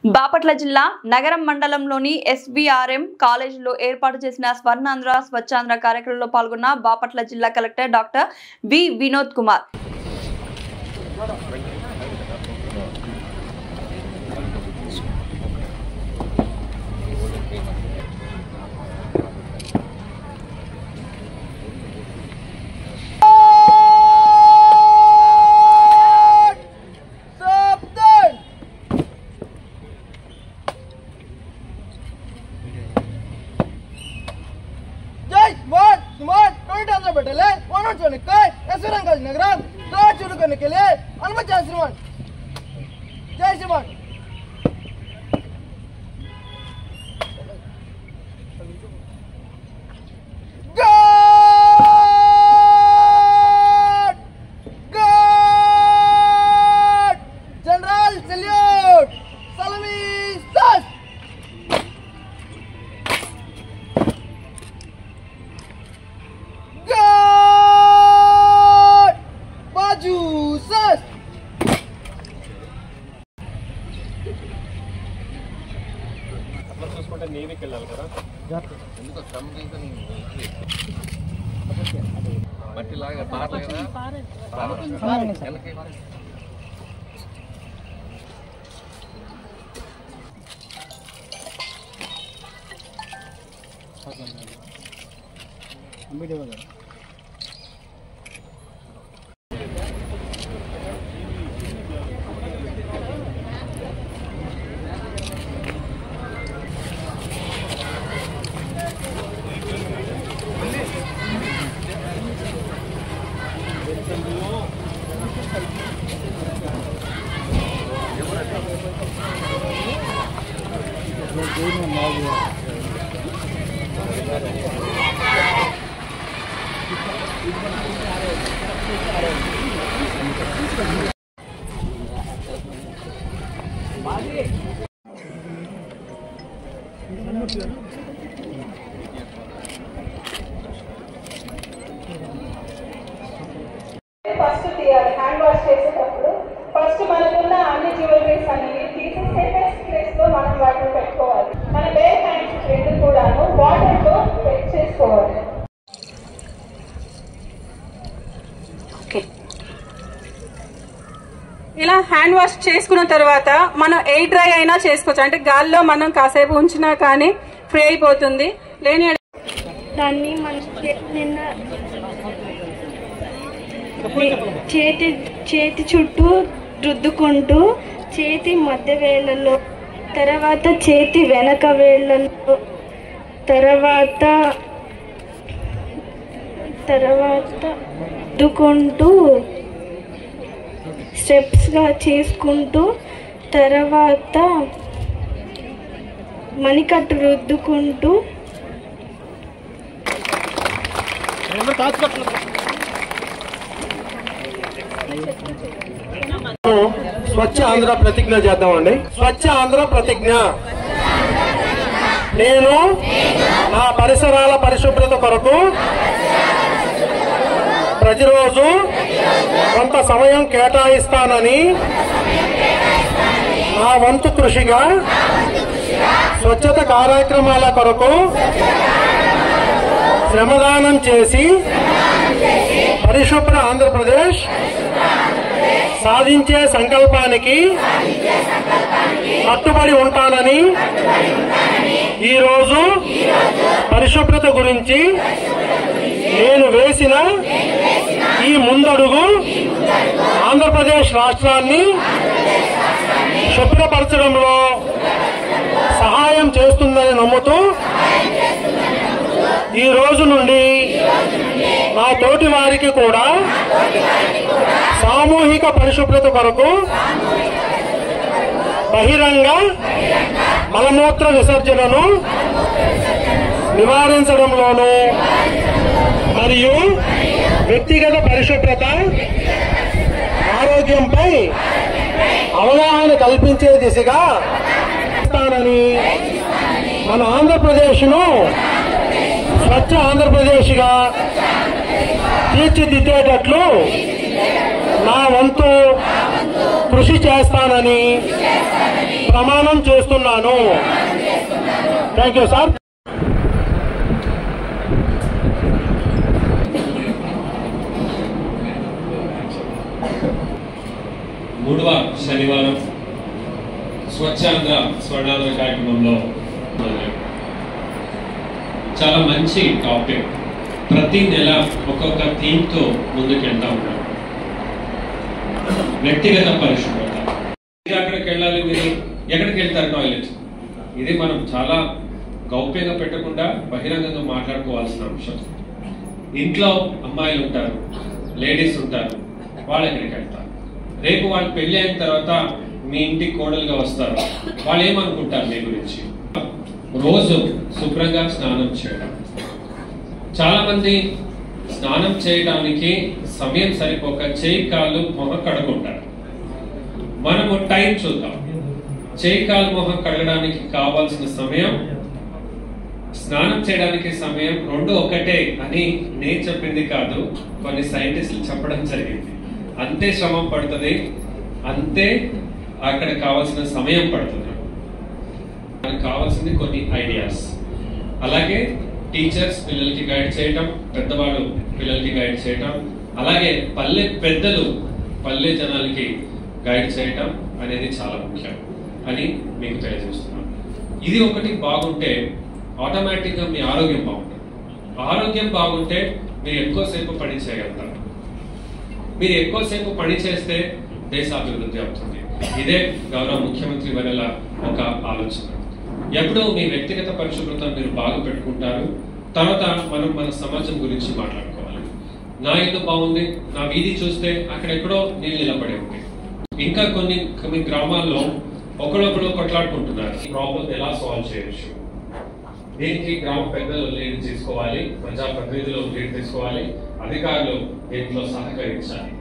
బాపట్ల జిల్లా నగరం మండలంలోని ఎస్బీఆర్ఎం కాలేజీలో ఏర్పాటు చేసిన స్వర్ణాంధ్ర స్వచ్ఛాంధ్ర కార్యక్రమంలో పాల్గొన్న బాపట్ల జిల్లా collector doctor V Vinod Kumar. Nagram शुरू करने के लिए अनुमति जय श्रीमान जय श्रीमान जनरल सल्यूट सलामी स्टार्ट చూసుకుంటే నేవికి వెళ్ళాలి కదా ఎందుకో సమ్ రీజన్ మట్టి లాగా పారలేదు కదా ఫస్ట్ తీయాలి. హ్యాండ్ వాష్ చేసేటప్పుడు ఫస్ట్ మనకున్న అన్ని జ్యువెలరీస్ అనేవి తీసి సేఫెస్ట్ ప్లేస్ లో మనం వాటిని పెట్టుకోవాలి. మన బేర్ హ్యాండ్స్ రెండు కూడాను వాటర్ తో వెట్ చేసుకోవాలి. ఇలా హ్యాండ్ వాష్ చేసుకున్న తర్వాత మనం ఎయిర్ డ్రై అయినా చేసుకోవచ్చు. అంటే గాల్లో మనం కాసేపు ఉంచినా కానీ ఫ్రీ అయిపోతుంది. లేని దాన్ని మన నిన్న చేతి చుట్టూ రుద్దుకుంటూ చేతి మధ్య వేళ్ళలో, తర్వాత చేతి వెనక వేళ్ళలో, తర్వాత రుద్దుకుంటూ స్టెప్స్గా చేసుకుంటూ, తర్వాత మణికట్టు రుద్దుకుంటూ స్వచ్ఛ ఆంధ్ర ప్రతిజ్ఞ చేద్దామండి. స్వచ్ఛ ఆంధ్ర ప్రతిజ్ఞ. నేను నా పరిసరాల పరిశుభ్రత కొరకు ప్రతిరోజు కొంత సమయం కేటాయిస్తానని నా వంతు కృషిగా స్వచ్ఛత కార్యక్రమాల కొరకు శ్రమదానం చేసి పరిశుభ్ర ఆంధ్రప్రదేశ్ సాధించే సంకల్పానికి కట్టుబడి ఉంటానని ఈరోజు పరిశుభ్రత గురించి నేను వేసిన ఈ ముందడుగు ఆంధ్రప్రదేశ్ రాష్ట్రాన్ని శుభ్రపరచడంలో సహాయం చేస్తుందని నమ్ముతూ ఈ రోజు నుండి నా తోటి వారికి కూడా సామూహిక పరిశుభ్రత కొరకు బహిరంగ మలమూత్ర విసర్జనను నివారించడంలోనూ మరియు వ్యక్తిగత పరిశుభ్రత ఆరోగ్యంపై అవగాహన కల్పించే దిశగా మన ఆంధ్రప్రదేశ్ను స్వచ్ఛ ఆంధ్రప్రదేశ్గా తీర్చిదిద్దేటట్లు నా వంతు కృషి చేస్తానని ప్రమాణం చేస్తున్నాను. Thank you sir. మూడవ శనివారం స్వచ్ఛాంధ్ర స్వర్ణాంధ్ర కార్యక్రమంలో చాలా మంచి టాపిక్. ప్రతి నెల ఒక్కొక్క థీమ్తో ముందుకెళ్తా ఉన్నాం. వ్యక్తిగత పరిశుభ్రత. అక్కడికి వెళ్ళాలి, మీరు ఎక్కడికి వెళ్తారు? టాయిలెట్. ఇది మనం చాలా గౌప్యంగా పెట్టకుండా బహిరంగంగా మాట్లాడుకోవాల్సిన అంశం. ఇంట్లో అమ్మాయిలు ఉంటారు, లేడీస్ ఉంటారు, వాళ్ళు ఎక్కడికి వెళ్తారు? రేపు వాళ్ళు పెళ్లి అయిన తర్వాత మీ ఇంటికి కోడలుగా వస్తారు, వాళ్ళు ఏమనుకుంటారు మీ గురించి? రోజు శుభ్రంగా స్నానం చేయడం. చాలా మంది స్నానం చేయడానికి సమయం సరిపోక చేయి కాళ్ళు మొహం కడుకుంటారు. మనము టైం చూద్దాం. చేయి కాళ్ళు మొహం కడగడానికి కావాల్సిన సమయం, స్నానం చేయడానికి సమయం రెండు ఒకటే అని నేను చెప్పింది కాదు, కొన్ని సైంటిస్టులు చెప్పడం జరిగింది. అంతే శ్రమ పడుతుంది, అంతే అక్కడ కావాల్సిన సమయం పడుతుంది. మనకు కావాల్సింది కొన్ని ఐడియాస్. అలాగే టీచర్స్ పిల్లలకి గైడ్ చేయటం, పెద్దవాళ్ళు పిల్లలకి గైడ్ చేయటం, అలాగే పల్లె పెద్దలు పల్లె జనాలకి గైడ్ చేయటం అనేది చాలా ముఖ్యం అని మీకు తెలియజేస్తున్నాను. ఇది ఒకటి బాగుంటే ఆటోమేటిక్గా మీ ఆరోగ్యం బాగుంటుంది. ఆరోగ్యం బాగుంటే మీరు ఎక్కువసేపు పని చేయగలుగుతారు. మీరు ఎక్కువసేపు పని చేస్తే దేశాభివృద్ధి అవుతుంది. ఇదే గౌరవ ముఖ్యమంత్రి వర్యుల ఒక ఆలోచన. ఎప్పుడూ మీ వ్యక్తిగత పరిశుభ్రత మీరు బాగా పెట్టుకుంటారు, తర్వాత మనం మన సమాజం గురించి మాట్లాడుకోవాలి. నా ఇల్లు బాగుంది, నా వీధి చూస్తే అక్కడెక్కడో నీళ్ళు నిలబడి ఉంటాయి. ఇంకా కొన్ని గ్రామాల్లో ఒకరొకరు కొట్లాడుకుంటున్నారు. ఈ ప్రాబ్లం ఎలా సాల్వ్ చేయొచ్చు? దీనికి గ్రామ పెద్దలు లీడ్ తీసుకోవాలి, ప్రజాప్రతినిధులు లీడ్ తీసుకోవాలి, అధికారులు దీంట్లో సహకరించాలి.